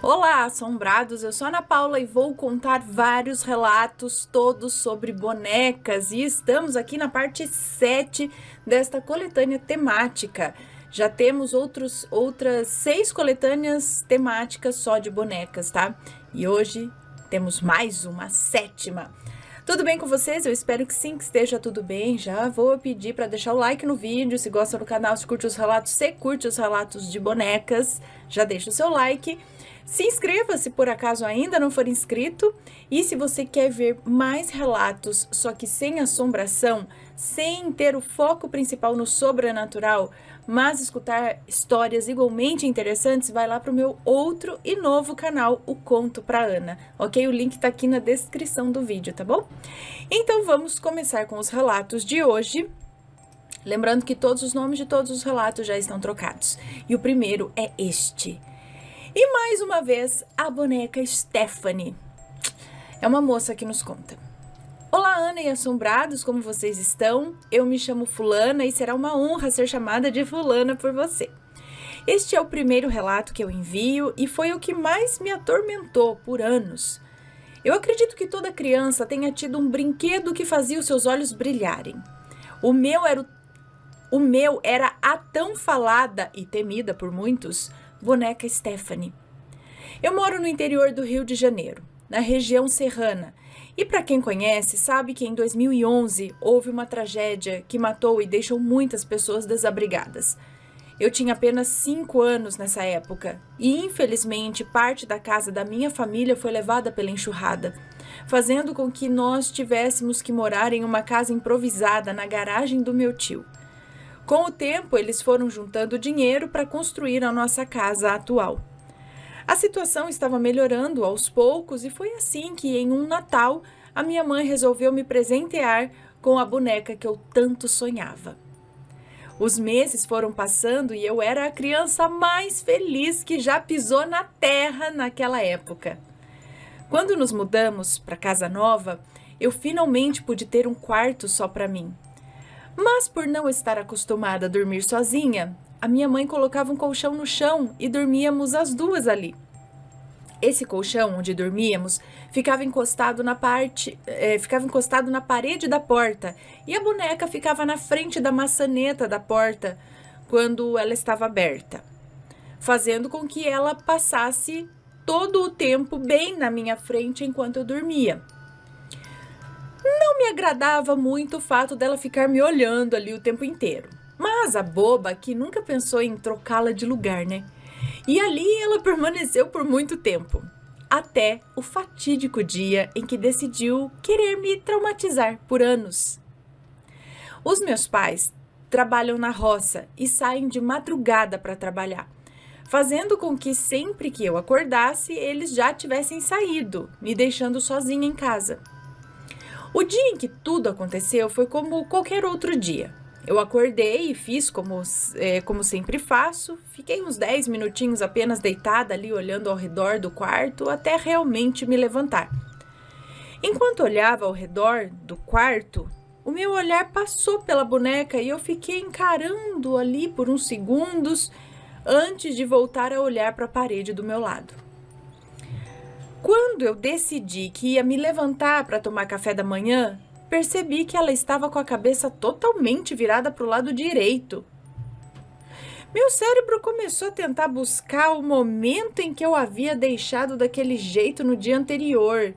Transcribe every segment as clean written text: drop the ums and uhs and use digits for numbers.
Olá, assombrados! Eu sou Ana Paula e vou contar vários relatos, todos sobre bonecas, e estamos aqui na parte 7 desta coletânea temática. Já temos outras 6 coletâneas temáticas só de bonecas, tá? E hoje temos mais uma, 7ª. Tudo bem com vocês? Eu espero que sim, que esteja tudo bem. Já vou pedir para deixar o like no vídeo, se gosta do canal, se curte os relatos, se curte os relatos de bonecas, já deixa o seu like. Se inscreva se por acaso ainda não for inscrito, e se você quer ver mais relatos, só que sem assombração, sem ter o foco principal no sobrenatural, mas escutar histórias igualmente interessantes, vai lá para o meu outro e novo canal, o Conto pra Ana, ok? O link tá aqui na descrição do vídeo, tá bom? Então vamos começar com os relatos de hoje. Lembrando que todos os nomes de todos os relatos já estão trocados. E o primeiro é este. E mais uma vez, a boneca Stephanie. É uma moça que nos conta. Olá, Ana e assombrados, como vocês estão? Eu me chamo Fulana e será uma honra ser chamada de Fulana por você. Este é o primeiro relato que eu envio e foi o que mais me atormentou por anos. Eu acredito que toda criança tenha tido um brinquedo que fazia os seus olhos brilharem. O meu era a tão falada e temida por muitos boneca Stephanie. Eu moro no interior do Rio de Janeiro, na região serrana, e para quem conhece sabe que em 2011 houve uma tragédia que matou e deixou muitas pessoas desabrigadas. Eu tinha apenas 5 anos nessa época e infelizmente parte da casa da minha família foi levada pela enxurrada, fazendo com que nós tivéssemos que morar em uma casa improvisada na garagem do meu tio. Com o tempo, eles foram juntando dinheiro para construir a nossa casa atual. A situação estava melhorando aos poucos e foi assim que, em um Natal, a minha mãe resolveu me presentear com a boneca que eu tanto sonhava. Os meses foram passando e eu era a criança mais feliz que já pisou na terra naquela época. Quando nos mudamos para a casa nova, eu finalmente pude ter um quarto só para mim. Mas por não estar acostumada a dormir sozinha, a minha mãe colocava um colchão no chão e dormíamos as duas ali. Esse colchão onde dormíamos ficava encostado na parede da porta e a boneca ficava na frente da maçaneta da porta quando ela estava aberta, fazendo com que ela passasse todo o tempo bem na minha frente enquanto eu dormia. Não me agradava muito o fato dela ficar me olhando ali o tempo inteiro. Mas a boba que nunca pensou em trocá-la de lugar, né? E ali ela permaneceu por muito tempo. Até o fatídico dia em que decidiu querer me traumatizar por anos. Os meus pais trabalham na roça e saem de madrugada para trabalhar, fazendo com que sempre que eu acordasse, eles já tivessem saído, me deixando sozinha em casa. O dia em que tudo aconteceu foi como qualquer outro dia. Eu acordei e fiz como sempre faço. Fiquei uns 10 minutinhos apenas deitada ali olhando ao redor do quarto até realmente me levantar. Enquanto olhava ao redor do quarto, o meu olhar passou pela boneca e eu fiquei encarando ali por uns segundos antes de voltar a olhar para a parede do meu lado. Quando eu decidi que ia me levantar para tomar café da manhã, percebi que ela estava com a cabeça totalmente virada para o lado direito. Meu cérebro começou a tentar buscar o momento em que eu havia deixado daquele jeito no dia anterior,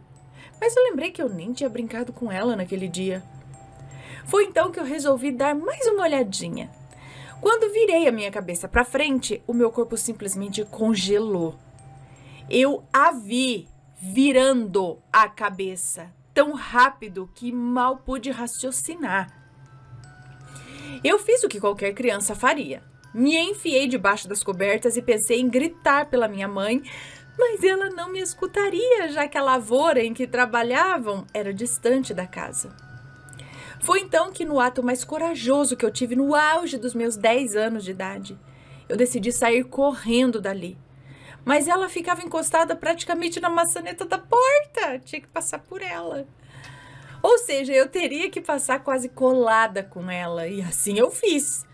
mas eu lembrei que eu nem tinha brincado com ela naquele dia. Foi então que eu resolvi dar mais uma olhadinha. Quando virei a minha cabeça para frente, o meu corpo simplesmente congelou. Eu a vi virando a cabeça tão rápido que mal pude raciocinar. Eu fiz o que qualquer criança faria. Me enfiei debaixo das cobertas e pensei em gritar pela minha mãe, mas ela não me escutaria, já que a lavoura em que trabalhavam era distante da casa. Foi então que, no ato mais corajoso que eu tive no auge dos meus 10 anos de idade, eu decidi sair correndo dali. Mas ela ficava encostada praticamente na maçaneta da porta. Tinha que passar por ela. Ou seja, eu teria que passar quase colada com ela. E assim eu fiz.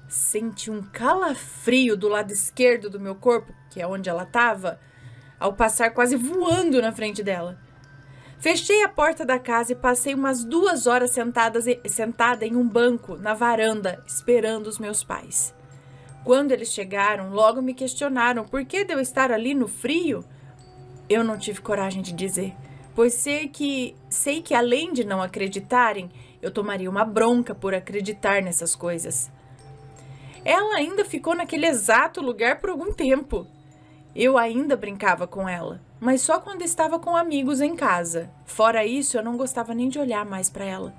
Senti um calafrio do lado esquerdo do meu corpo, que é onde ela estava, ao passar quase voando na frente dela. Fechei a porta da casa e passei umas 2 horas sentada em um banco na varanda, esperando os meus pais. Quando eles chegaram, logo me questionaram por que de eu estar ali no frio. Eu não tive coragem de dizer, pois sei que além de não acreditarem, eu tomaria uma bronca por acreditar nessas coisas. Ela ainda ficou naquele exato lugar por algum tempo. Eu ainda brincava com ela, mas só quando estava com amigos em casa. Fora isso, eu não gostava nem de olhar mais para ela.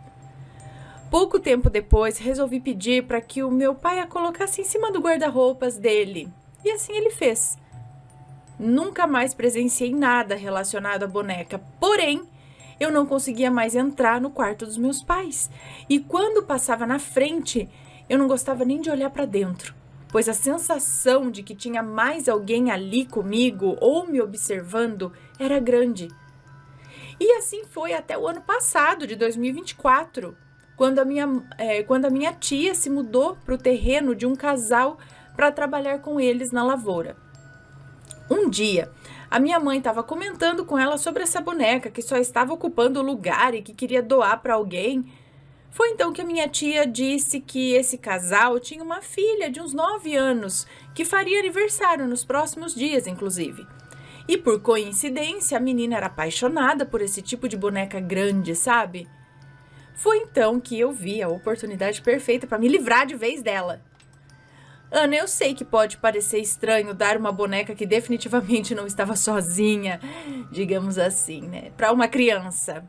Pouco tempo depois, resolvi pedir para que o meu pai a colocasse em cima do guarda-roupas dele. E assim ele fez. Nunca mais presenciei nada relacionado à boneca, porém, eu não conseguia mais entrar no quarto dos meus pais. E quando passava na frente, eu não gostava nem de olhar para dentro, pois a sensação de que tinha mais alguém ali comigo ou me observando era grande. E assim foi até o ano passado, de 2024, quando a minha tia se mudou para o terreno de um casal para trabalhar com eles na lavoura. Um dia, a minha mãe estava comentando com ela sobre essa boneca que só estava ocupando o lugar e que queria doar para alguém. Foi então que a minha tia disse que esse casal tinha uma filha de uns 9 anos, que faria aniversário nos próximos dias, inclusive. E por coincidência, a menina era apaixonada por esse tipo de boneca grande, sabe? Foi então que eu vi a oportunidade perfeita para me livrar de vez dela. Ana, eu sei que pode parecer estranho dar uma boneca que definitivamente não estava sozinha, digamos assim, né, para uma criança.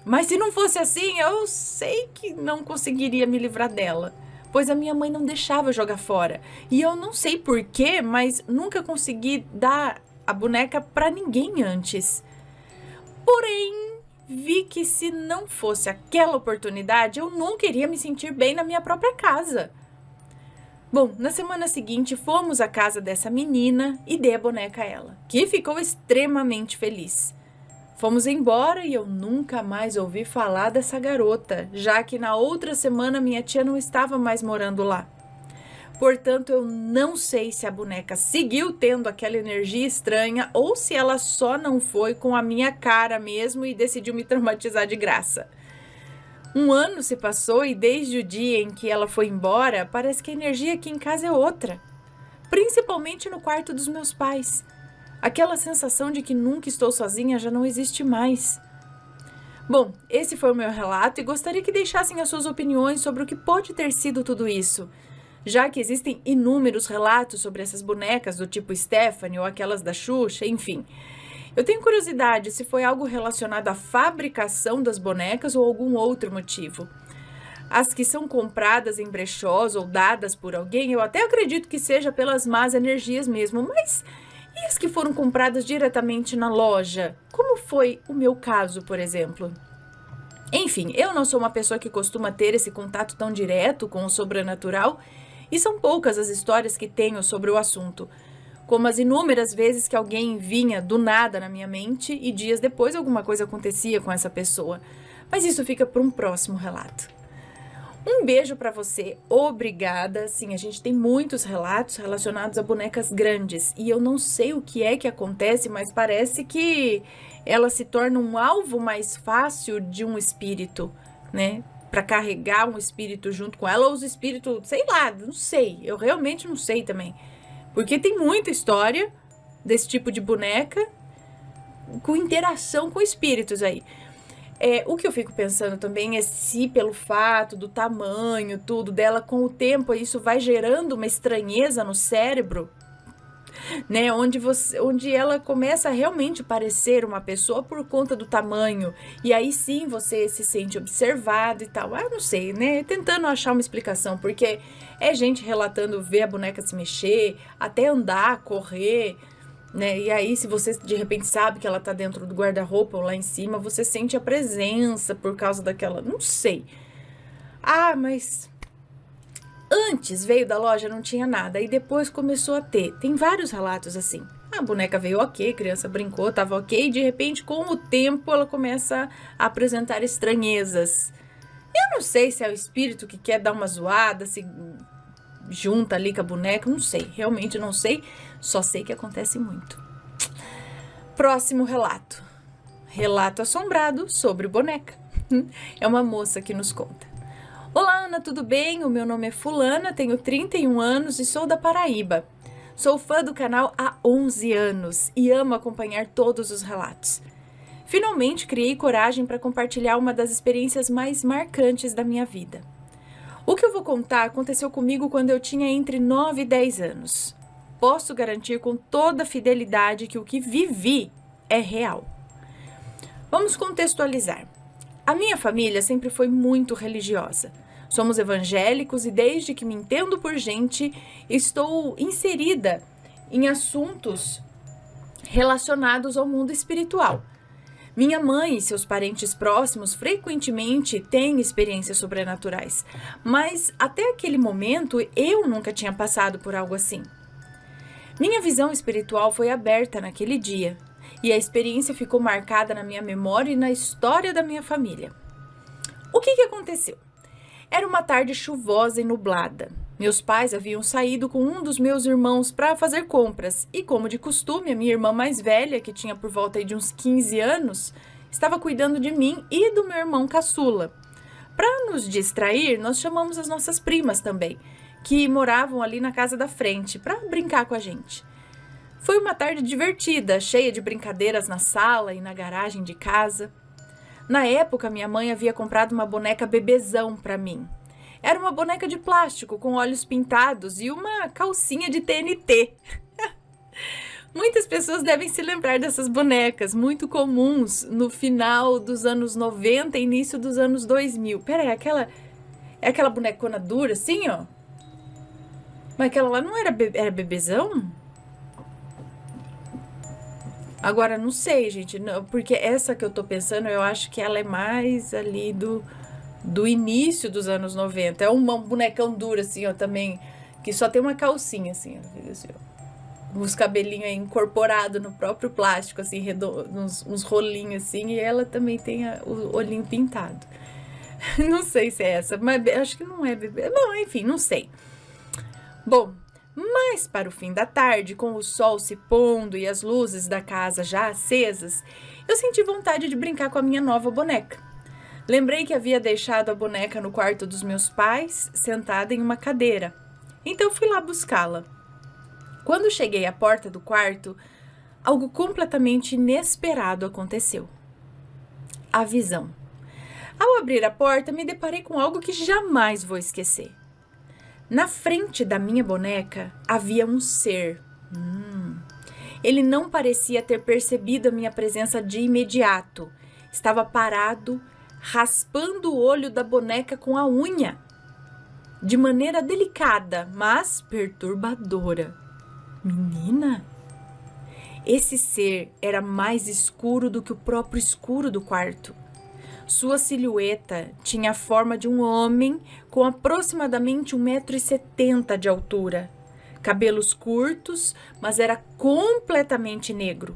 Mas se não fosse assim, eu sei que não conseguiria me livrar dela, pois a minha mãe não deixava jogar fora. E eu não sei porquê, mas nunca consegui dar a boneca para ninguém antes. Porém, vi que se não fosse aquela oportunidade, eu nunca iria me sentir bem na minha própria casa. Bom, na semana seguinte, fomos à casa dessa menina e dei a boneca a ela, que ficou extremamente feliz. Fomos embora e eu nunca mais ouvi falar dessa garota, já que na outra semana minha tia não estava mais morando lá. Portanto, eu não sei se a boneca seguiu tendo aquela energia estranha ou se ela só não foi com a minha cara mesmo e decidiu me traumatizar de graça. 1 ano se passou e desde o dia em que ela foi embora, parece que a energia aqui em casa é outra. Principalmente no quarto dos meus pais. Aquela sensação de que nunca estou sozinha já não existe mais. Bom, esse foi o meu relato e gostaria que deixassem as suas opiniões sobre o que pode ter sido tudo isso. Já que existem inúmeros relatos sobre essas bonecas do tipo Stephanie ou aquelas da Xuxa, enfim. Eu tenho curiosidade se foi algo relacionado à fabricação das bonecas ou algum outro motivo. As que são compradas em brechós ou dadas por alguém, eu até acredito que seja pelas más energias mesmo, mas e as que foram compradas diretamente na loja? Como foi o meu caso, por exemplo? Enfim, eu não sou uma pessoa que costuma ter esse contato tão direto com o sobrenatural e são poucas as histórias que tenho sobre o assunto. Como as inúmeras vezes que alguém vinha do nada na minha mente e dias depois alguma coisa acontecia com essa pessoa. Mas isso fica para um próximo relato. Um beijo para você, obrigada. Sim, a gente tem muitos relatos relacionados a bonecas grandes e eu não sei o que é que acontece, mas parece que ela se torna um alvo mais fácil de um espírito, né? Para carregar um espírito junto com ela ou os espíritos, sei lá, não sei, eu realmente não sei também. Porque tem muita história desse tipo de boneca com interação com espíritos aí. O que eu fico pensando também é se pelo fato do tamanho, tudo dela, com o tempo, isso vai gerando uma estranheza no cérebro, né? Onde ela começa a realmente parecer uma pessoa por conta do tamanho. E aí sim você se sente observado e tal. Não sei, né? Tentando achar uma explicação, porque é gente relatando ver a boneca se mexer, até andar, correr, né? E aí, se você de repente sabe que ela tá dentro do guarda-roupa ou lá em cima, você sente a presença por causa daquela. Não sei. Mas antes veio da loja, não tinha nada, e depois começou a ter. Tem vários relatos assim. A boneca veio ok, a criança brincou, tava ok, e de repente, com o tempo, ela começa a apresentar estranhezas. Eu não sei se é o espírito que quer dar uma zoada, se junta ali com a boneca, não sei, realmente não sei, só sei que acontece muito. Próximo relato. Relato assombrado sobre boneca. É uma moça que nos conta. Olá, Ana, tudo bem? O meu nome é Fulana, tenho 31 anos e sou da Paraíba. Sou fã do canal há 11 anos e amo acompanhar todos os relatos. Finalmente criei coragem para compartilhar uma das experiências mais marcantes da minha vida. O que eu vou contar aconteceu comigo quando eu tinha entre 9 e 10 anos. Posso garantir com toda fidelidade que o que vivi é real. Vamos contextualizar. A minha família sempre foi muito religiosa. Somos evangélicos e desde que me entendo por gente, estou inserida em assuntos relacionados ao mundo espiritual. Minha mãe e seus parentes próximos frequentemente têm experiências sobrenaturais, mas até aquele momento eu nunca tinha passado por algo assim. Minha visão espiritual foi aberta naquele dia e a experiência ficou marcada na minha memória e na história da minha família. O que aconteceu? Era uma tarde chuvosa e nublada. Meus pais haviam saído com um dos meus irmãos para fazer compras e, como de costume, a minha irmã mais velha, que tinha por volta de uns 15 anos, estava cuidando de mim e do meu irmão caçula. Para nos distrair, nós chamamos as nossas primas também, que moravam ali na casa da frente, para brincar com a gente. Foi uma tarde divertida, cheia de brincadeiras na sala e na garagem de casa. Na época, minha mãe havia comprado uma boneca bebezão para mim. Era uma boneca de plástico com olhos pintados e uma calcinha de TNT. Muitas pessoas devem se lembrar dessas bonecas, muito comuns no final dos anos 90 e início dos anos 2000. Pera, é aquela bonecona dura assim, ó? Mas aquela lá não era bebezão? Agora, não sei, gente, não, porque essa que eu tô pensando, eu acho que ela é mais ali do início dos anos 90. É um bonecão duro, assim, ó, também, que só tem uma calcinha, assim, ó, os cabelinhos incorporados no próprio plástico, assim, uns rolinhos, assim, e ela também tem o olhinho pintado. Não sei se é essa, mas acho que não é bebê. Bom, enfim, não sei. Bom, mas para o fim da tarde, com o sol se pondo e as luzes da casa já acesas, eu senti vontade de brincar com a minha nova boneca. Lembrei que havia deixado a boneca no quarto dos meus pais, sentada em uma cadeira. Então fui lá buscá-la. Quando cheguei à porta do quarto, algo completamente inesperado aconteceu. A visão. Ao abrir a porta, me deparei com algo que jamais vou esquecer. Na frente da minha boneca havia um ser. Ele não parecia ter percebido a minha presença de imediato. Estava parado, raspando o olho da boneca com a unha. De maneira delicada, mas perturbadora. Menina? Esse ser era mais escuro do que o próprio escuro do quarto. Sua silhueta tinha a forma de um homem com aproximadamente 1,70 m de altura. Cabelos curtos, mas era completamente negro,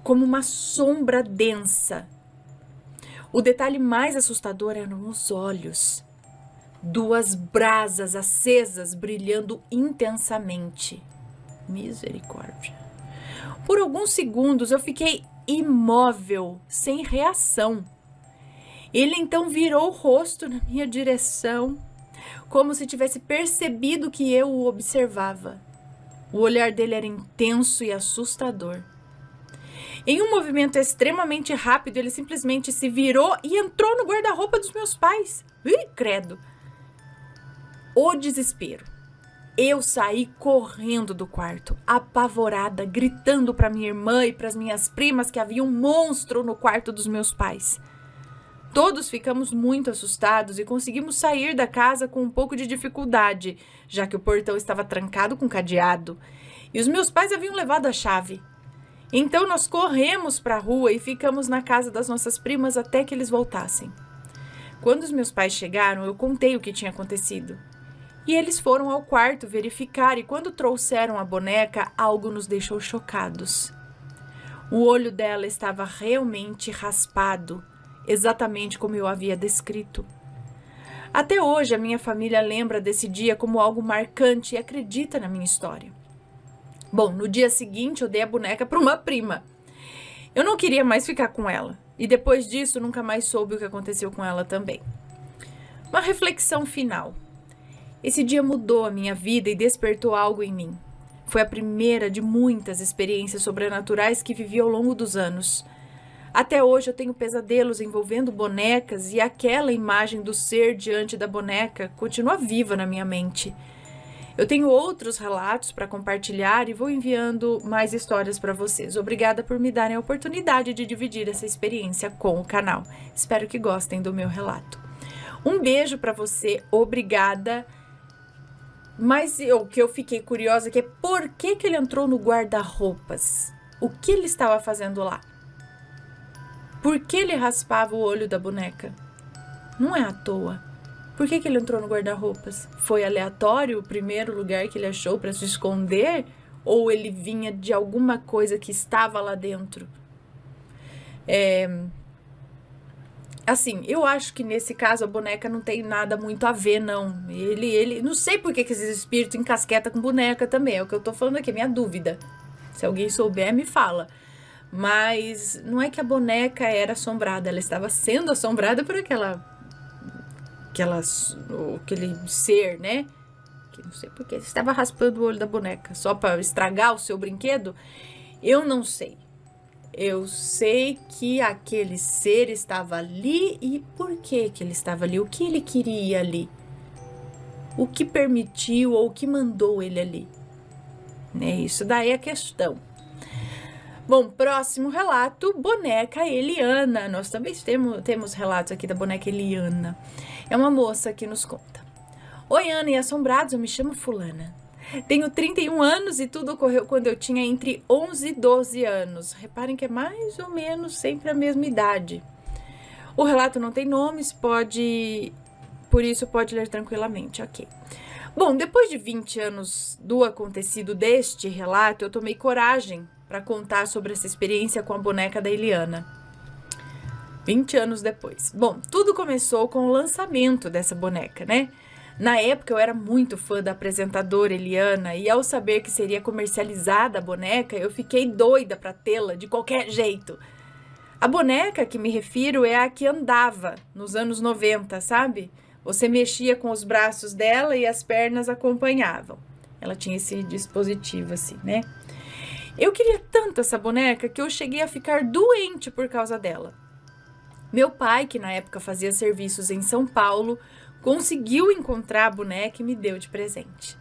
como uma sombra densa. O detalhe mais assustador eram os olhos. 2 brasas acesas brilhando intensamente. Misericórdia. Por alguns segundos eu fiquei imóvel, sem reação. Ele então virou o rosto na minha direção, como se tivesse percebido que eu o observava. O olhar dele era intenso e assustador. Em um movimento extremamente rápido, ele simplesmente se virou e entrou no guarda-roupa dos meus pais. Ih, credo! O desespero. Eu saí correndo do quarto, apavorada, gritando para minha irmã e para as minhas primas que havia um monstro no quarto dos meus pais. Todos ficamos muito assustados e conseguimos sair da casa com um pouco de dificuldade, já que o portão estava trancado com cadeado e os meus pais haviam levado a chave. Então nós corremos para a rua e ficamos na casa das nossas primas até que eles voltassem. Quando os meus pais chegaram, eu contei o que tinha acontecido. E eles foram ao quarto verificar e quando trouxeram a boneca, algo nos deixou chocados. O olho dela estava realmente raspado, exatamente como eu havia descrito. Até hoje, a minha família lembra desse dia como algo marcante e acredita na minha história. Bom, no dia seguinte, eu dei a boneca para uma prima. Eu não queria mais ficar com ela. E depois disso, nunca mais soube o que aconteceu com ela também. Uma reflexão final. Esse dia mudou a minha vida e despertou algo em mim. Foi a primeira de muitas experiências sobrenaturais que vivi ao longo dos anos. Até hoje eu tenho pesadelos envolvendo bonecas e aquela imagem do ser diante da boneca continua viva na minha mente. Eu tenho outros relatos para compartilhar e vou enviando mais histórias para vocês. Obrigada por me darem a oportunidade de dividir essa experiência com o canal. Espero que gostem do meu relato. Um beijo para você, obrigada. Mas o que eu fiquei curiosa é por que ele entrou no guarda-roupas? O que ele estava fazendo lá? Por que ele raspava o olho da boneca? Não é à toa. Por que ele entrou no guarda-roupas? Foi aleatório o primeiro lugar que ele achou para se esconder? Ou ele vinha de alguma coisa que estava lá dentro? Assim, eu acho que nesse caso a boneca não tem nada muito a ver, não. Ele não sei por que esse espírito encasqueta com boneca também. É o que eu tô falando aqui, minha dúvida. Se alguém souber, me fala. Mas não é que a boneca era assombrada, ela estava sendo assombrada por aquele ser, né? Que não sei porque estava raspando o olho da boneca só para estragar o seu brinquedo. Eu não sei. Eu sei que aquele ser estava ali e por que ele estava ali? O que ele queria ali? O que permitiu ou o que mandou ele ali? Né? Isso daí é a questão. Bom, próximo relato, boneca Eliana. Nós também temos relatos aqui da boneca Eliana. É uma moça que nos conta. Oi, Ana e assombrados, eu me chamo fulana. Tenho 31 anos e tudo ocorreu quando eu tinha entre 11 e 12 anos. Reparem que é mais ou menos sempre a mesma idade. O relato não tem nomes, por isso pode ler tranquilamente, ok. Bom, depois de 20 anos do acontecido deste relato, eu tomei coragem para contar sobre essa experiência com a boneca da Eliana. 20 anos depois. Bom, tudo começou com o lançamento dessa boneca, né? Na época eu era muito fã da apresentadora Eliana e ao saber que seria comercializada a boneca, eu fiquei doida para tê-la de qualquer jeito. A boneca que me refiro é a que andava nos anos 90, sabe? Você mexia com os braços dela e as pernas acompanhavam. Ela tinha esse dispositivo assim, né? Eu queria tanto essa boneca que eu cheguei a ficar doente por causa dela. Meu pai, que na época fazia serviços em São Paulo, conseguiu encontrar a boneca e me deu de presente.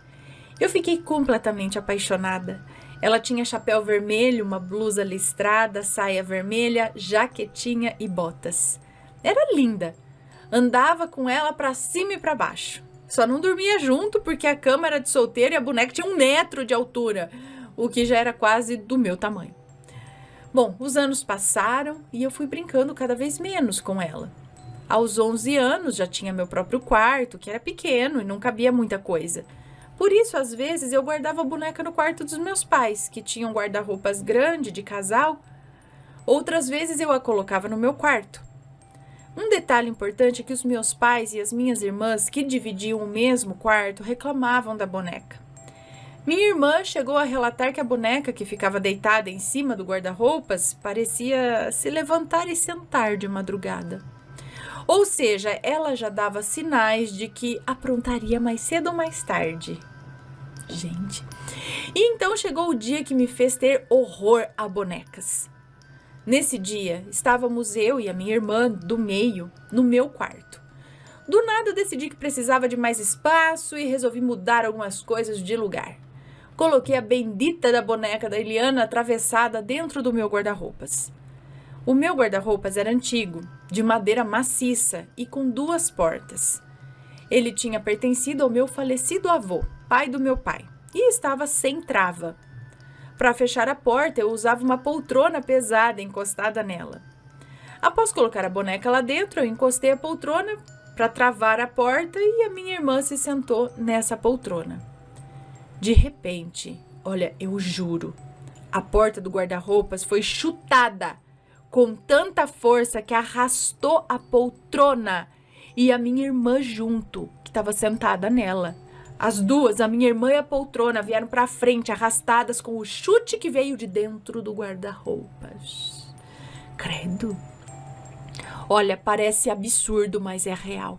Eu fiquei completamente apaixonada. Ela tinha chapéu vermelho, uma blusa listrada, saia vermelha, jaquetinha e botas. Era linda. Andava com ela para cima e para baixo. Só não dormia junto porque a cama era de solteiro e a boneca tinha 1 metro de altura, o que já era quase do meu tamanho. Bom, os anos passaram e eu fui brincando cada vez menos com ela. Aos 11 anos já tinha meu próprio quarto, que era pequeno e não cabia muita coisa. Por isso, às vezes, eu guardava a boneca no quarto dos meus pais, que tinham guarda-roupas grande de casal. Outras vezes eu a colocava no meu quarto. Um detalhe importante é que os meus pais e as minhas irmãs, que dividiam o mesmo quarto, reclamavam da boneca. Minha irmã chegou a relatar que a boneca que ficava deitada em cima do guarda-roupas parecia se levantar e sentar de madrugada. Ou seja, ela já dava sinais de que aprontaria mais cedo ou mais tarde. Gente. E então chegou o dia que me fez ter horror a bonecas. Nesse dia, estávamos eu e a minha irmã do meio no meu quarto. Do nada decidi que precisava de mais espaço e resolvi mudar algumas coisas de lugar. Coloquei a bendita da boneca da Eliana atravessada dentro do meu guarda-roupas. O meu guarda-roupas era antigo, de madeira maciça e com 2 portas. Ele tinha pertencido ao meu falecido avô, pai do meu pai, e estava sem trava. Para fechar a porta, eu usava uma poltrona pesada encostada nela. Após colocar a boneca lá dentro, eu encostei a poltrona para travar a porta e a minha irmã se sentou nessa poltrona. De repente, olha, eu juro, a porta do guarda-roupas foi chutada com tanta força que arrastou a poltrona e a minha irmã junto, que estava sentada nela. As duas, a minha irmã e a poltrona, vieram para frente, arrastadas com o chute que veio de dentro do guarda-roupas. Credo. Olha, parece absurdo, mas é real.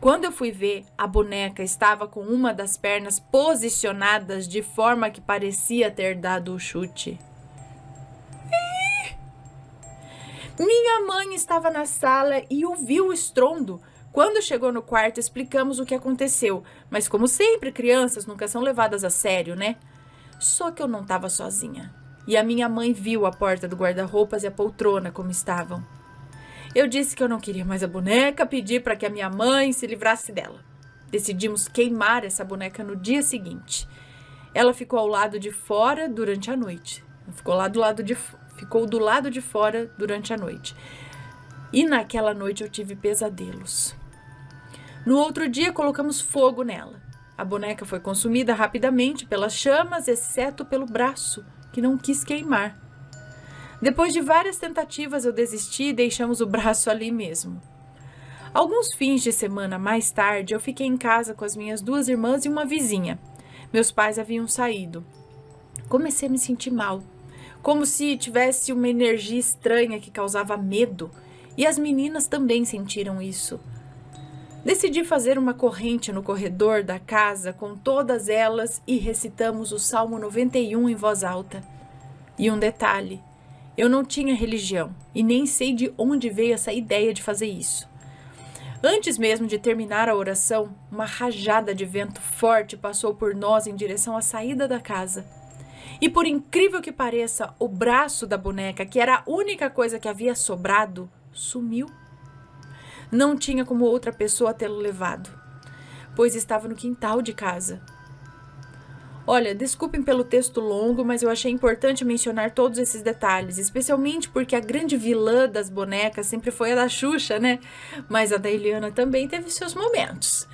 Quando eu fui ver, a boneca estava com uma das pernas posicionadas de forma que parecia ter dado o chute. Minha mãe estava na sala e ouviu o estrondo. Quando chegou no quarto, explicamos o que aconteceu. Mas como sempre, crianças nunca são levadas a sério, né? Só que eu não estava sozinha. E a minha mãe viu a porta do guarda-roupas e a poltrona como estavam. Eu disse que eu não queria mais a boneca, pedi para que a minha mãe se livrasse dela. Decidimos queimar essa boneca no dia seguinte. Ela ficou ao lado de fora durante a noite. Ficou do lado de fora durante a noite. E naquela noite eu tive pesadelos. No outro dia colocamos fogo nela. A boneca foi consumida rapidamente pelas chamas, exceto pelo braço, que não quis queimar. Depois de várias tentativas eu desisti e deixamos o braço ali mesmo. Alguns fins de semana mais tarde eu fiquei em casa com as minhas 2 irmãs e uma vizinha. Meus pais haviam saído. Comecei a me sentir mal, como se tivesse uma energia estranha que causava medo, e as meninas também sentiram isso. Decidi fazer uma corrente no corredor da casa com todas elas e recitamos o Salmo 91 em voz alta. E um detalhe, eu não tinha religião e nem sei de onde veio essa ideia de fazer isso. Antes mesmo de terminar a oração, uma rajada de vento forte passou por nós em direção à saída da casa. E por incrível que pareça, o braço da boneca, que era a única coisa que havia sobrado, sumiu. Não tinha como outra pessoa tê-lo levado, pois estava no quintal de casa. Olha, desculpem pelo texto longo, mas eu achei importante mencionar todos esses detalhes, especialmente porque a grande vilã das bonecas sempre foi a da Xuxa, né? Mas a da Eliana também teve seus momentos.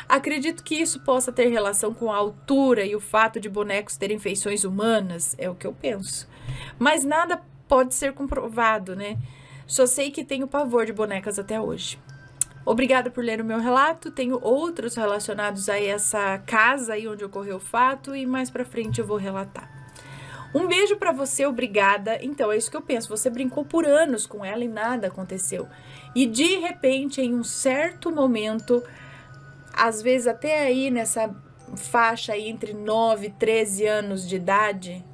Acredito que isso possa ter relação com a altura e o fato de bonecos terem feições humanas, é o que eu penso. Mas nada pode ser comprovado, né? Só sei que tenho pavor de bonecas até hoje. Obrigada por ler o meu relato. Tenho outros relacionados a essa casa aí onde ocorreu o fato e mais pra frente eu vou relatar. Um beijo pra você, obrigada. Então, é isso que eu penso. Você brincou por anos com ela e nada aconteceu. E de repente, em um certo momento, às vezes até aí nessa faixa aí entre 9 e 13 anos de idade,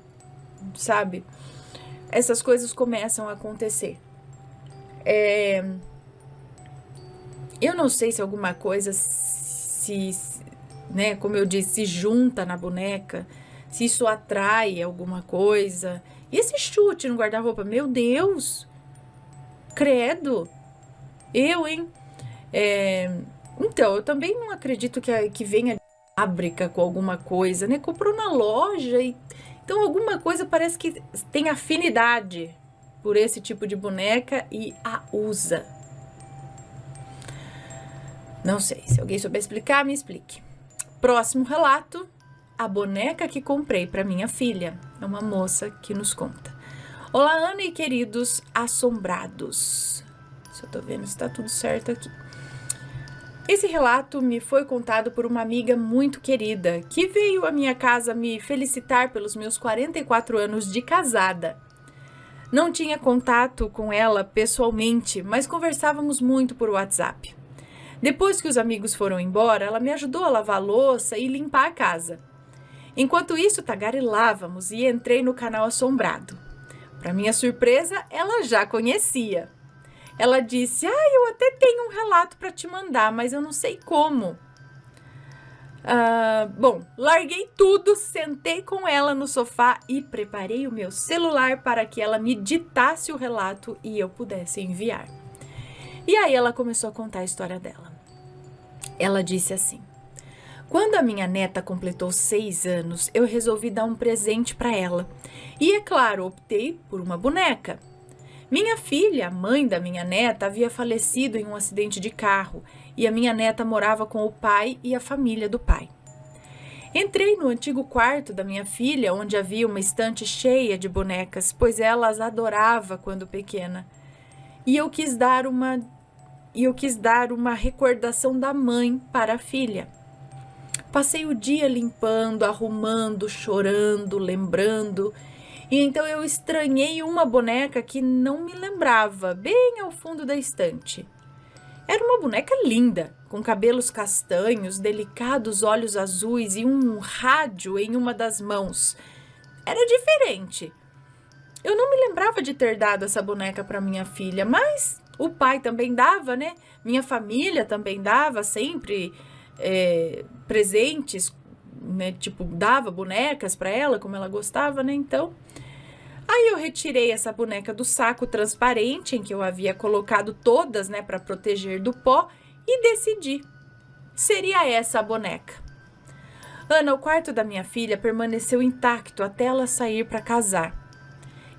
sabe? Essas coisas começam a acontecer. Eu não sei se alguma coisa né, como eu disse, se junta na boneca, se isso atrai alguma coisa. E esse chute no guarda-roupa, meu Deus, credo, hein? Então, eu também não acredito que venha de fábrica com alguma coisa, né? Comprou na loja, então alguma coisa parece que tem afinidade por esse tipo de boneca e a usa. Não sei, se alguém souber explicar, me explique. Próximo relato, a boneca que comprei para minha filha. É uma moça que nos conta. Olá, Ana e queridos assombrados. Se eu tô vendo se tá tudo certo aqui. Esse relato me foi contado por uma amiga muito querida, que veio à minha casa me felicitar pelos meus 44 anos de casada. Não tinha contato com ela pessoalmente, mas conversávamos muito por WhatsApp. Depois que os amigos foram embora, ela me ajudou a lavar a louça e limpar a casa. Enquanto isso, tagarelávamos e entrei no canal Assombrado. Para minha surpresa, ela já conhecia. Ela disse, eu até tenho um relato para te mandar, mas eu não sei como. Bom, larguei tudo, sentei com ela no sofá e preparei o meu celular para que ela me ditasse o relato e eu pudesse enviar. E aí ela começou a contar a história dela. Ela disse assim: quando a minha neta completou 6 anos, eu resolvi dar um presente para ela. E, é claro, optei por uma boneca. Minha filha, a mãe da minha neta, havia falecido em um acidente de carro e a minha neta morava com o pai e a família do pai. Entrei no antigo quarto da minha filha, onde havia uma estante cheia de bonecas, pois ela as adorava quando pequena. E eu quis dar uma recordação da mãe para a filha. Passei o dia limpando, arrumando, chorando, lembrando. E então eu estranhei uma boneca que não me lembrava, bem ao fundo da estante. Era uma boneca linda, com cabelos castanhos, delicados olhos azuis e um rádio em uma das mãos. Era diferente. Eu não me lembrava de ter dado essa boneca para minha filha, mas o pai também dava, né? Minha família também dava sempre presentes, né? Tipo, dava bonecas para ela, como ela gostava, né? Então, aí eu retirei essa boneca do saco transparente em que eu havia colocado todas, né, para proteger do pó e decidi. Seria essa a boneca. Ana, o quarto da minha filha permaneceu intacto até ela sair para casar.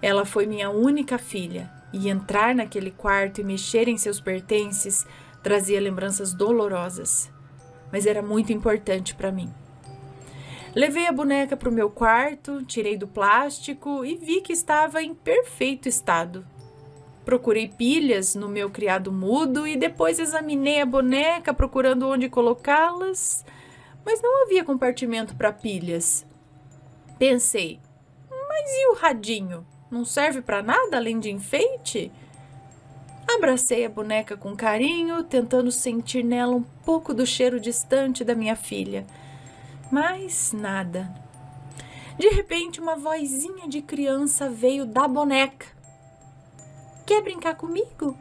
Ela foi minha única filha e entrar naquele quarto e mexer em seus pertences trazia lembranças dolorosas, mas era muito importante para mim. Levei a boneca para o meu quarto, tirei do plástico e vi que estava em perfeito estado. Procurei pilhas no meu criado mudo e depois examinei a boneca procurando onde colocá-las, mas não havia compartimento para pilhas. Pensei, mas e o radinho? Não serve para nada além de enfeite? Abracei a boneca com carinho, tentando sentir nela um pouco do cheiro distante da minha filha. Mas nada. De repente, uma vozinha de criança veio da boneca. Quer brincar comigo?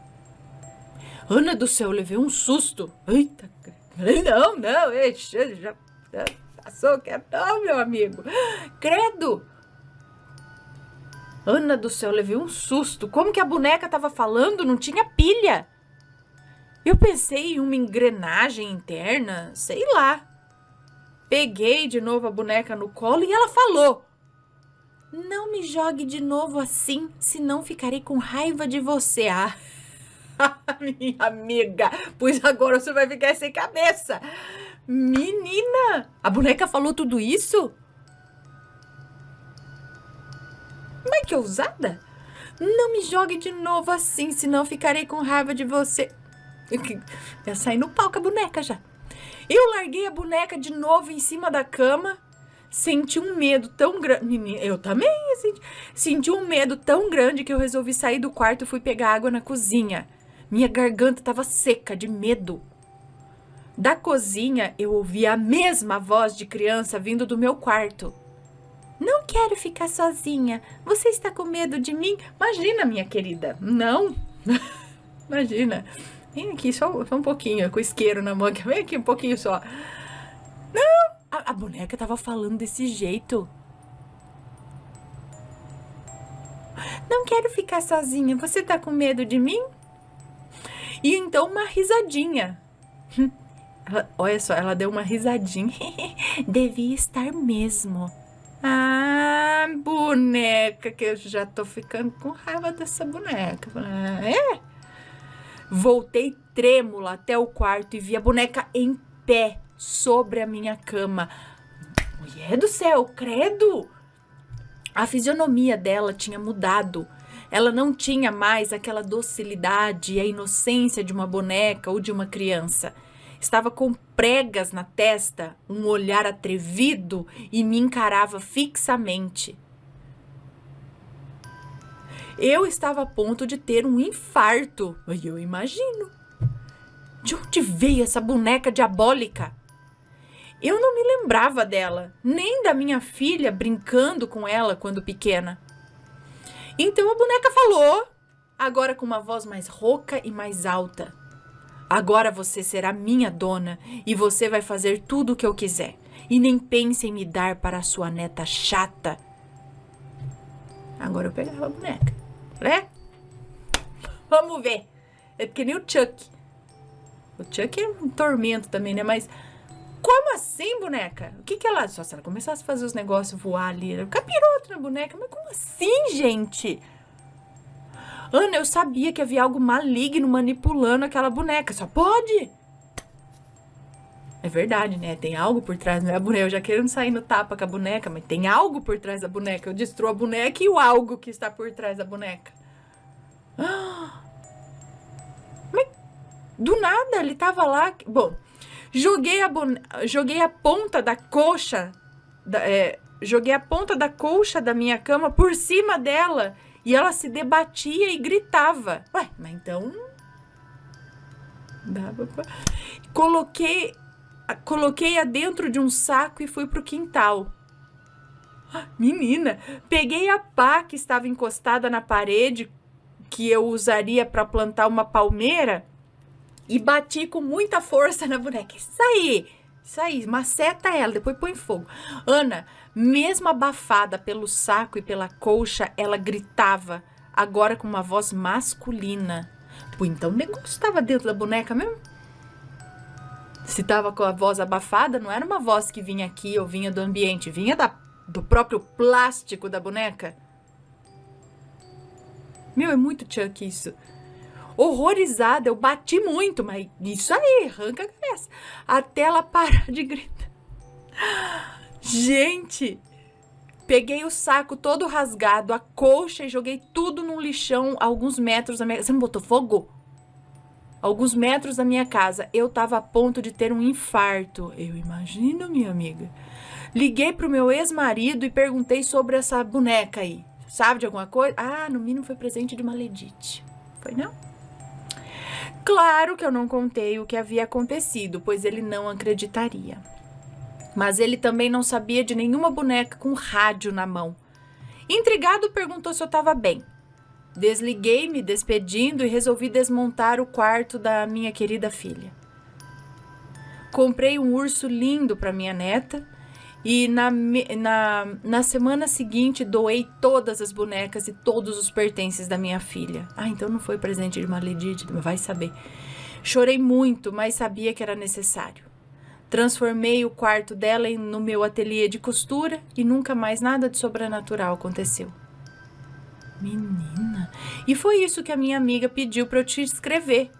Ana do céu, eu levei um susto. Eita, não, já passou, não, meu amigo. Credo! Ana do céu, eu levei um susto. Como que a boneca estava falando? Não tinha pilha. Eu pensei em uma engrenagem interna, sei lá. Peguei de novo a boneca no colo e ela falou: não me jogue de novo assim, senão ficarei com raiva de você. Ah, minha amiga, pois agora você vai ficar sem cabeça. Menina, a boneca falou tudo isso? Mas que ousada! Não me jogue de novo assim, senão ficarei com raiva de você. Eu saí no pau com a boneca já. Eu larguei a boneca de novo em cima da cama, senti um medo tão grande. Eu também senti um medo tão grande que eu resolvi sair do quarto e fui pegar água na cozinha. Minha garganta estava seca de medo. Da cozinha, eu ouvi a mesma voz de criança vindo do meu quarto. Não quero ficar sozinha. Você está com medo de mim? Imagina, minha querida. Não. Imagina. Vem aqui só um pouquinho, com o isqueiro na mão. Vem aqui um pouquinho só. Não. A boneca estava falando desse jeito. Não quero ficar sozinha. Você está com medo de mim? E então uma risadinha. Olha só, ela deu uma risadinha. Devia estar mesmo. Ah, boneca, que eu já tô ficando com raiva dessa boneca. É? Voltei trêmula até o quarto e vi a boneca em pé sobre a minha cama. Mulher do céu, credo! A fisionomia dela tinha mudado. Ela não tinha mais aquela docilidade e a inocência de uma boneca ou de uma criança. Estava com pregas na testa, um olhar atrevido e me encarava fixamente. Eu estava a ponto de ter um infarto, eu imagino. De onde veio essa boneca diabólica? Eu não me lembrava dela, nem da minha filha brincando com ela quando pequena. Então a boneca falou, agora com uma voz mais rouca e mais alta. Agora você será minha dona e você vai fazer tudo o que eu quiser. E nem pense em me dar para a sua neta chata. Agora eu pegava a boneca, né? Vamos ver. É que nem o Chuck. O Chuck é um tormento também, né? Mas como assim, boneca? O que ela... Só se ela começasse a fazer os negócios voar ali. Capiroto na boneca. Mas como assim, gente? Ana, eu sabia que havia algo maligno manipulando aquela boneca. Só pode. É verdade, né? Tem algo por trás, não é a boneca. Eu já querendo sair no tapa com a boneca, mas tem algo por trás da boneca. Eu destruo a boneca e o algo que está por trás da boneca. Mas do nada ele tava lá. Bom, joguei a ponta da coxa joguei a ponta da colcha da minha cama por cima dela e ela se debatia e gritava. Ué, mas então... Coloquei-a dentro de um saco e fui pro quintal. Menina, peguei a pá que estava encostada na parede, que eu usaria para plantar uma palmeira, e bati com muita força na boneca. Isso aí, maceta ela, depois põe fogo. Ana, mesmo abafada pelo saco e pela colcha, ela gritava, agora com uma voz masculina. Pô, então o negócio estava dentro da boneca mesmo? Se tava com a voz abafada, não era uma voz que vinha aqui ou vinha do ambiente, vinha do próprio plástico da boneca. Meu, é muito Chuck isso. Horrorizada, eu bati muito, mas isso aí, arranca a cabeça. Até ela parar de gritar. Gente, peguei o saco todo rasgado, a colcha e joguei tudo num lixão a alguns metros da minha casa. Você não botou fogo? Alguns metros da minha casa. Eu tava a ponto de ter um infarto. Eu imagino, minha amiga. Liguei pro meu ex-marido e perguntei sobre essa boneca aí. Sabe de alguma coisa? Ah, no mínimo foi presente de uma Ledite. Foi não? Claro que eu não contei o que havia acontecido, pois ele não acreditaria. Mas ele também não sabia de nenhuma boneca com rádio na mão. Intrigado, perguntou se eu estava bem. Desliguei, me despedindo, e resolvi desmontar o quarto da minha querida filha. Comprei um urso lindo para minha neta e na semana seguinte doei todas as bonecas e todos os pertences da minha filha. Ah, então não foi presente de uma Ledite, vai saber. Chorei muito, mas sabia que era necessário. Transformei o quarto dela no meu ateliê de costura e nunca mais nada de sobrenatural aconteceu. Menina, e foi isso que a minha amiga pediu para eu te escrever.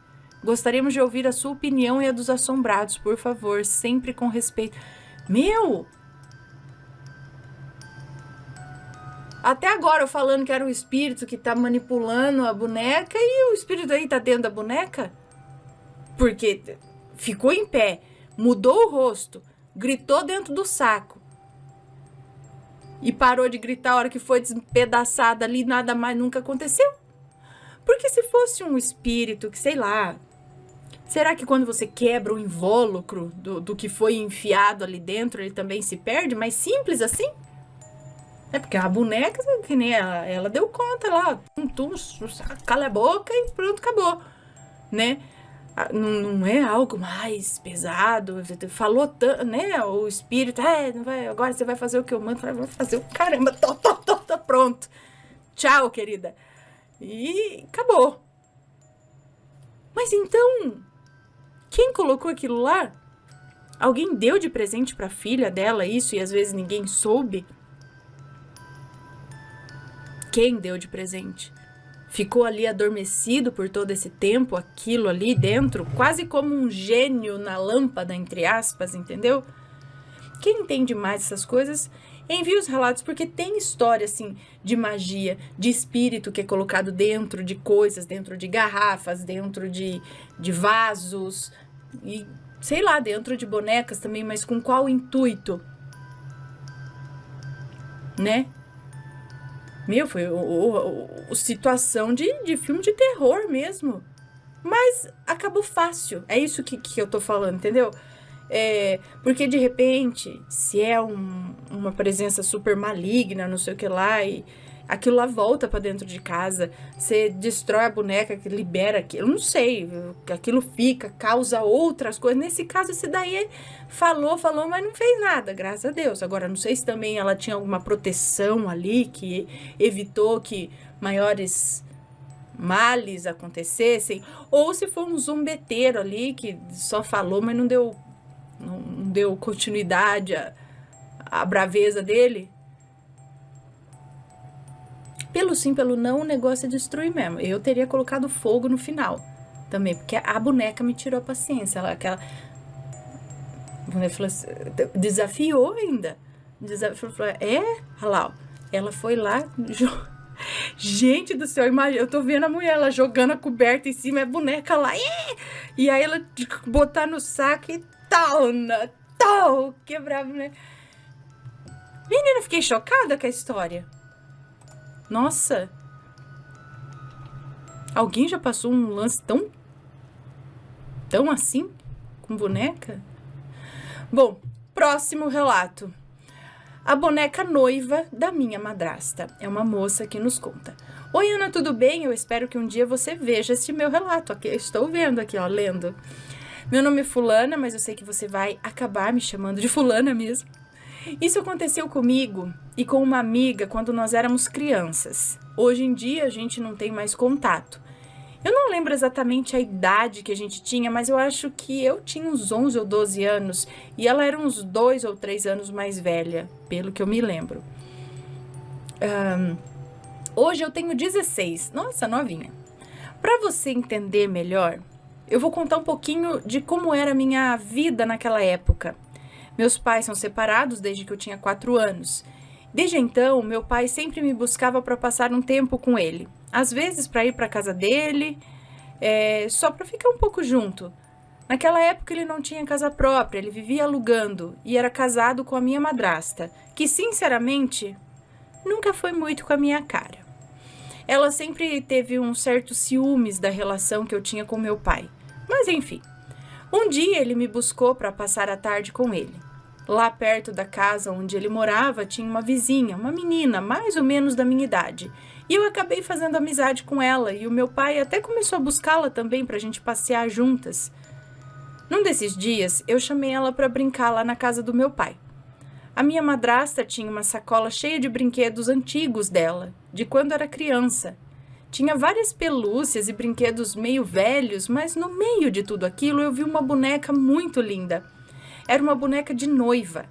Gostaríamos de ouvir a sua opinião e a dos assombrados, por favor, sempre com respeito. Meu! Até agora eu falando que era um espírito que tá manipulando a boneca e o espírito aí tá dentro da boneca? Porque ficou em pé, mudou o rosto, gritou dentro do saco e parou de gritar a hora que foi despedaçada ali, nada mais nunca aconteceu. Porque se fosse um espírito que, sei lá, será que quando você quebra o invólucro do que foi enfiado ali dentro, ele também se perde? Mais simples assim? É porque a boneca, que nem ela deu conta lá, cala a boca e pronto, acabou, né? Não é algo mais pesado, falou tanto, né? O espírito, não vai, agora você vai fazer o que eu mando, vai fazer o caramba, tô, pronto. Tchau, querida. E acabou. Mas então, quem colocou aquilo lá? Alguém deu de presente pra filha dela isso e às vezes ninguém soube? Quem deu de presente? Ficou ali adormecido por todo esse tempo, aquilo ali dentro, quase como um gênio na lâmpada, entre aspas, entendeu? Quem entende mais essas coisas, envie os relatos, porque tem história, assim, de magia, de espírito que é colocado dentro de coisas, dentro de garrafas, dentro de vasos, e, sei lá, dentro de bonecas também, mas com qual intuito? Né? Meu, foi situação de filme de terror mesmo. Mas acabou fácil. É isso que eu tô falando, entendeu? Porque de repente, se é uma presença super maligna, não sei o que lá, e aquilo lá volta pra dentro de casa, você destrói a boneca, que libera aquilo, não sei, aquilo fica, causa outras coisas. Nesse caso, esse daí falou, mas não fez nada, graças a Deus. Agora, não sei se também ela tinha alguma proteção ali que evitou que maiores males acontecessem, ou se foi um zombeteiro ali que só falou, mas não deu continuidade à braveza dele. Pelo sim, pelo não, o negócio é destruir mesmo. Eu teria colocado fogo no final também, porque a boneca me tirou a paciência. Aquela boneca falou assim, desafiou ainda. Falou, olha lá, ó. Ela foi lá. Gente do céu, imagina, eu tô vendo a mulher lá jogando a coberta em cima, a boneca lá. E aí ela botar no saco e tal, quebrava, né? Menina, fiquei chocada com a história. Nossa. Alguém já passou um lance tão assim? Com boneca? Bom, próximo relato. A boneca noiva da minha madrasta. É uma moça que nos conta. Oi, Ana, tudo bem? Eu espero que um dia você veja este meu relato. Aqui, eu estou vendo aqui, ó, lendo. Meu nome é Fulana, mas eu sei que você vai acabar me chamando de Fulana mesmo. Isso aconteceu comigo e com uma amiga quando nós éramos crianças. Hoje em dia a gente não tem mais contato. Eu não lembro exatamente a idade que a gente tinha, mas eu acho que eu tinha uns 11 ou 12 anos e ela era uns 2 ou 3 anos mais velha, pelo que eu me lembro. Hoje eu tenho 16, nossa, novinha. Para você entender melhor, eu vou contar um pouquinho de como era a minha vida naquela época. Meus pais são separados desde que eu tinha 4 anos. Desde então, meu pai sempre me buscava para passar um tempo com ele. Às vezes para ir para casa dele, só para ficar um pouco junto. Naquela época ele não tinha casa própria, ele vivia alugando e era casado com a minha madrasta, que sinceramente nunca foi muito com a minha cara. Ela sempre teve um certo ciúmes da relação que eu tinha com meu pai. Mas enfim, um dia ele me buscou para passar a tarde com ele. Lá perto da casa onde ele morava tinha uma vizinha, uma menina mais ou menos da minha idade. E eu acabei fazendo amizade com ela e o meu pai até começou a buscá-la também para a gente passear juntas. Num desses dias, eu chamei ela para brincar lá na casa do meu pai. A minha madrasta tinha uma sacola cheia de brinquedos antigos dela, de quando era criança. Tinha várias pelúcias e brinquedos meio velhos, mas no meio de tudo aquilo eu vi uma boneca muito linda. Era uma boneca de noiva.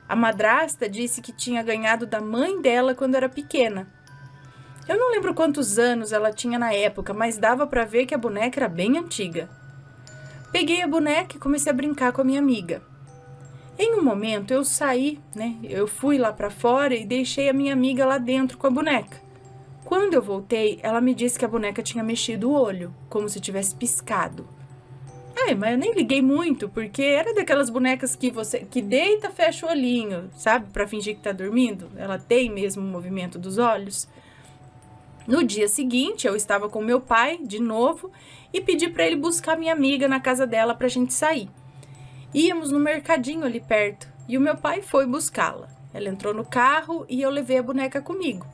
A madrasta disse que tinha ganhado da mãe dela quando era pequena. Eu não lembro quantos anos ela tinha na época, mas dava para ver que a boneca era bem antiga. Peguei a boneca e comecei a brincar com a minha amiga. Em um momento eu saí, Eu fui lá para fora e deixei a minha amiga lá dentro com a boneca. Quando eu voltei, ela me disse que a boneca tinha mexido o olho, como se tivesse piscado. Mas eu nem liguei muito, porque era daquelas bonecas que deita, fecha o olhinho, sabe? Pra fingir que tá dormindo. Ela tem mesmo o movimento dos olhos. No dia seguinte, eu estava com meu pai, de novo, e pedi pra ele buscar minha amiga na casa dela pra gente sair. Íamos no mercadinho ali perto, e o meu pai foi buscá-la. Ela entrou no carro e eu levei a boneca comigo.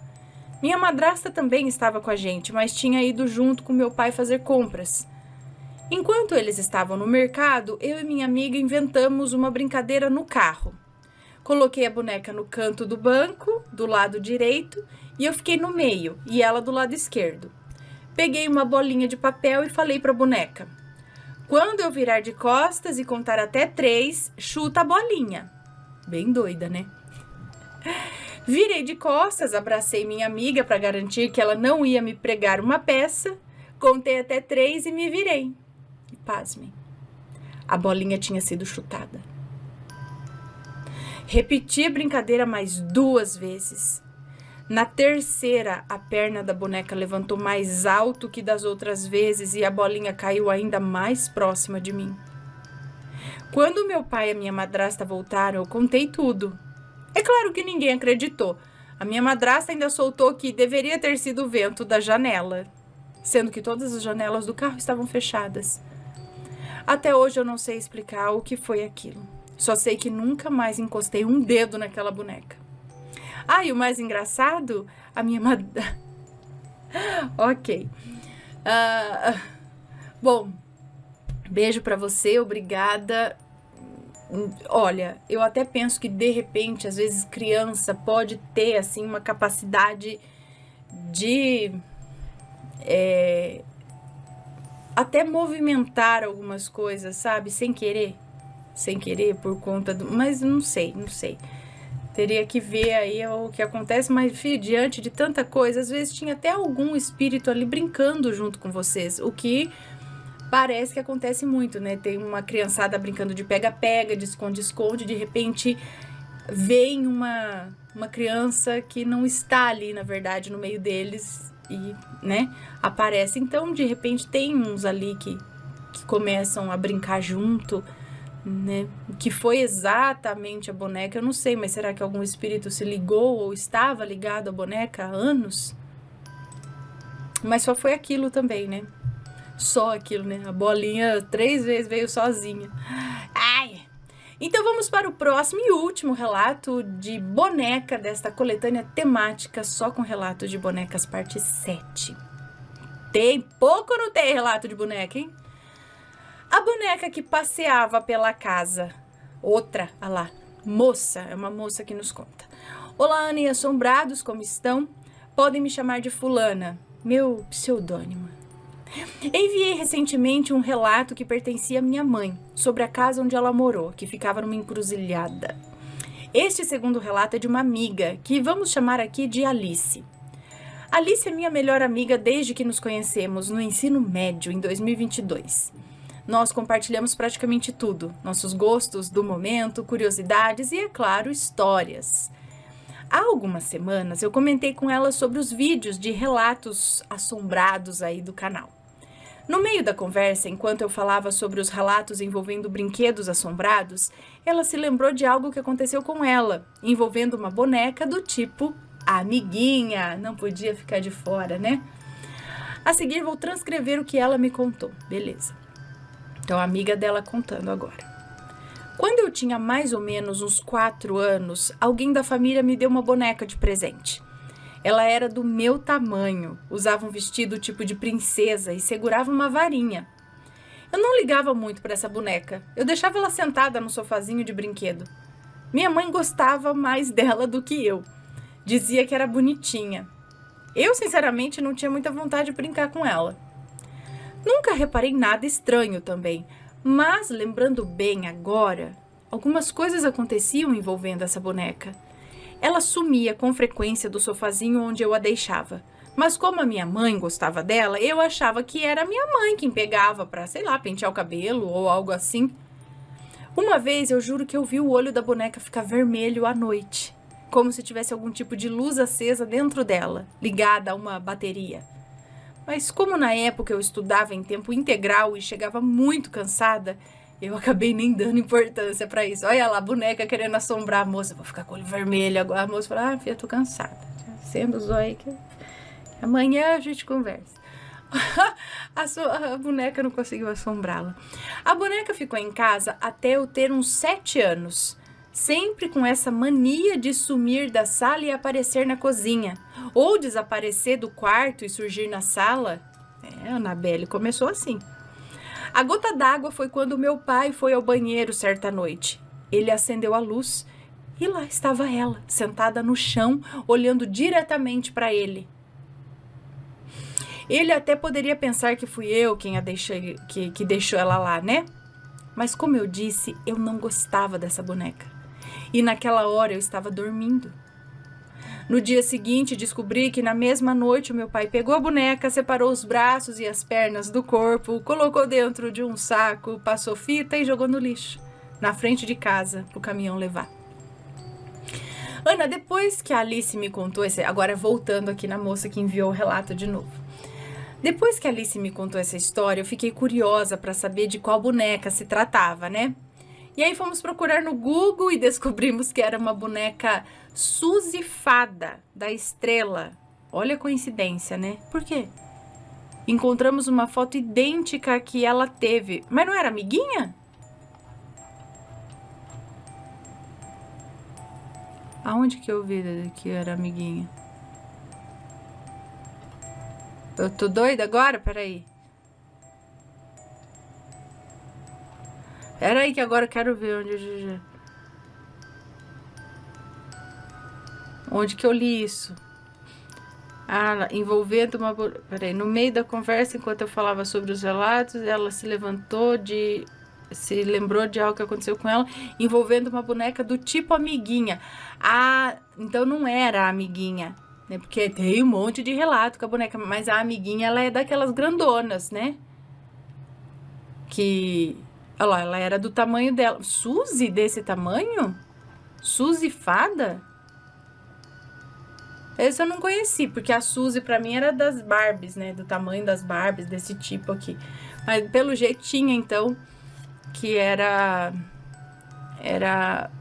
Minha madrasta também estava com a gente, mas tinha ido junto com meu pai fazer compras. Enquanto eles estavam no mercado, eu e minha amiga inventamos uma brincadeira no carro. Coloquei a boneca no canto do banco, do lado direito, e eu fiquei no meio, e ela do lado esquerdo. Peguei uma bolinha de papel e falei para a boneca: quando eu virar de costas e contar até 3, chuta a bolinha. Bem doida, né? Virei de costas, abracei minha amiga para garantir que ela não ia me pregar uma peça, contei até 3 e me virei. E pasmem, a bolinha tinha sido chutada. Repeti a brincadeira mais 2 vezes. Na terceira, a perna da boneca levantou mais alto que das outras vezes e a bolinha caiu ainda mais próxima de mim. Quando meu pai e a minha madrasta voltaram, eu contei tudo. É claro que ninguém acreditou. A minha madrasta ainda soltou que deveria ter sido o vento da janela, sendo que todas as janelas do carro estavam fechadas. Até hoje eu não sei explicar o que foi aquilo. Só sei que nunca mais encostei um dedo naquela boneca. E o mais engraçado, a minha madrasta... Ok. Bom, beijo pra você, obrigada. Olha, eu até penso que de repente, às vezes criança pode ter assim uma capacidade de até movimentar algumas coisas, sabe? Sem querer por conta do... Mas não sei. Teria que ver aí o que acontece, mas diante de tanta coisa, às vezes tinha até algum espírito ali brincando junto com vocês, o que parece que acontece muito, né? Tem uma criançada brincando de pega-pega, de esconde-esconde, de repente vem uma criança que não está ali, na verdade, no meio deles e, aparece. Então, de repente, tem uns ali que começam a brincar junto, né? O que foi exatamente a boneca, eu não sei, mas será que algum espírito se ligou ou estava ligado à boneca há anos? Mas só foi aquilo também, né? Só aquilo, né? A bolinha 3 vezes veio sozinha. Ai! Então vamos para o próximo e último relato de boneca desta coletânea temática só com relatos de bonecas, parte 7. Tem pouco ou não tem relato de boneca, hein? A boneca que passeava pela casa. Outra, olha lá, moça, é uma moça que nos conta. Olá, Ana e assombrados, como estão? Podem me chamar de fulana, meu pseudônimo. Enviei recentemente um relato que pertencia à minha mãe, sobre a casa onde ela morou, que ficava numa encruzilhada. Este segundo relato é de uma amiga, que vamos chamar aqui de Alice. Alice é minha melhor amiga desde que nos conhecemos no ensino médio, em 2022. Nós compartilhamos praticamente tudo, nossos gostos do momento, curiosidades e, é claro, histórias. Há algumas semanas eu comentei com ela sobre os vídeos de relatos assombrados aí do canal. No meio da conversa, enquanto eu falava sobre os relatos envolvendo brinquedos assombrados, ela se lembrou de algo que aconteceu com ela, envolvendo uma boneca do tipo a amiguinha. Não podia ficar de fora, né? A seguir, vou transcrever o que ela me contou. Beleza. Então, a amiga dela contando agora. Quando eu tinha mais ou menos uns 4 anos, alguém da família me deu uma boneca de presente. Ela era do meu tamanho, usava um vestido tipo de princesa e segurava uma varinha. Eu não ligava muito para essa boneca, eu deixava ela sentada no sofazinho de brinquedo. Minha mãe gostava mais dela do que eu. Dizia que era bonitinha. Eu, sinceramente, não tinha muita vontade de brincar com ela. Nunca reparei nada estranho também, mas, lembrando bem agora, algumas coisas aconteciam envolvendo essa boneca. Ela sumia com frequência do sofazinho onde eu a deixava. Mas como a minha mãe gostava dela, eu achava que era a minha mãe quem pegava para, sei lá, pentear o cabelo ou algo assim. Uma vez eu juro que eu vi o olho da boneca ficar vermelho à noite, como se tivesse algum tipo de luz acesa dentro dela, ligada a uma bateria. Mas como na época eu estudava em tempo integral e chegava muito cansada, eu acabei nem dando importância pra isso. Olha lá, a boneca querendo assombrar a moça. Vou ficar com o olho vermelho agora. A moça falou, filha, tô cansada. Acenda os olhos que amanhã a gente conversa. A boneca não conseguiu assombrá-la. A boneca ficou em casa até eu ter uns 7 anos. Sempre com essa mania de sumir da sala e aparecer na cozinha. Ou desaparecer do quarto e surgir na sala. A Anabelle começou assim. A gota d'água foi quando meu pai foi ao banheiro certa noite. Ele acendeu a luz e lá estava ela, sentada no chão, olhando diretamente para ele. Ele até poderia pensar que fui eu quem a deixei, que deixou ela lá, né? Mas como eu disse, eu não gostava dessa boneca. E naquela hora eu estava dormindo. No dia seguinte, descobri que na mesma noite o meu pai pegou a boneca, separou os braços e as pernas do corpo, colocou dentro de um saco, passou fita e jogou no lixo, na frente de casa, para o caminhão levar. Ana, depois que a Alice me contou, agora voltando aqui na moça que enviou o relato de novo. Depois que a Alice me contou essa história, eu fiquei curiosa para saber de qual boneca se tratava, né? E aí fomos procurar no Google e descobrimos que era uma boneca Suzy Fada, da Estrela. Olha a coincidência, né? Por quê? Encontramos uma foto idêntica à que ela teve. Mas não era amiguinha? Aonde que eu vi que era amiguinha? Eu tô doida agora? Peraí. Peraí que agora eu quero ver onde que eu li isso. Envolvendo uma... Peraí, no meio da conversa, enquanto eu falava sobre os relatos, ela se lembrou de algo que aconteceu com ela, envolvendo uma boneca do tipo amiguinha. Então não era a amiguinha, né? Porque tem um monte de relato com a boneca, mas a amiguinha, ela é daquelas grandonas, né? Olha lá, ela era do tamanho dela. Suzy desse tamanho? Suzy Fada? Esse eu não conheci, porque a Suzy pra mim era das Barbies, né? Do tamanho das Barbies, desse tipo aqui. Mas pelo jeito tinha, então, que era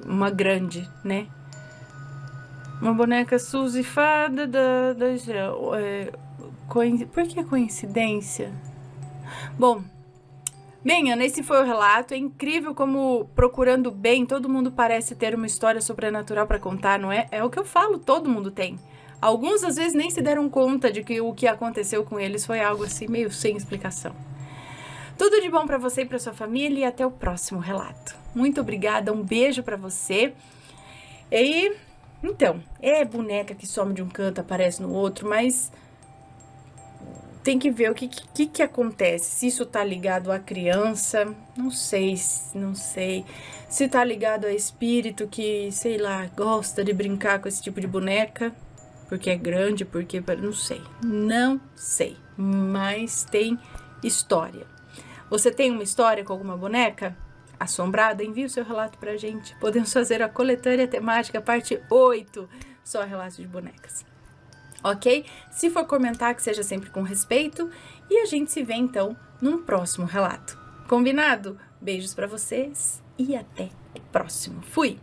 uma grande, né? Uma boneca Suzy Fada da Israel. Por que coincidência? Bom, bem, Ana, esse foi o relato. É incrível como, procurando bem, todo mundo parece ter uma história sobrenatural para contar, não é? É o que eu falo, todo mundo tem. Alguns, às vezes, nem se deram conta de que o que aconteceu com eles foi algo assim, meio sem explicação. Tudo de bom para você e para sua família e até o próximo relato. Muito obrigada, um beijo para você. E, então, é boneca que some de um canto, aparece no outro, mas tem que ver o que acontece. Se isso tá ligado à criança, não sei. Se tá ligado a espírito que, sei lá, gosta de brincar com esse tipo de boneca, porque é grande, porque... Não sei, mas tem história. Você tem uma história com alguma boneca assombrada? Envie o seu relato pra gente. Podemos fazer a coletânea temática parte 8, só relatos de bonecas. Ok? Se for comentar, que seja sempre com respeito. E a gente se vê, então, num próximo relato. Combinado? Beijos pra vocês e até o próximo. Fui!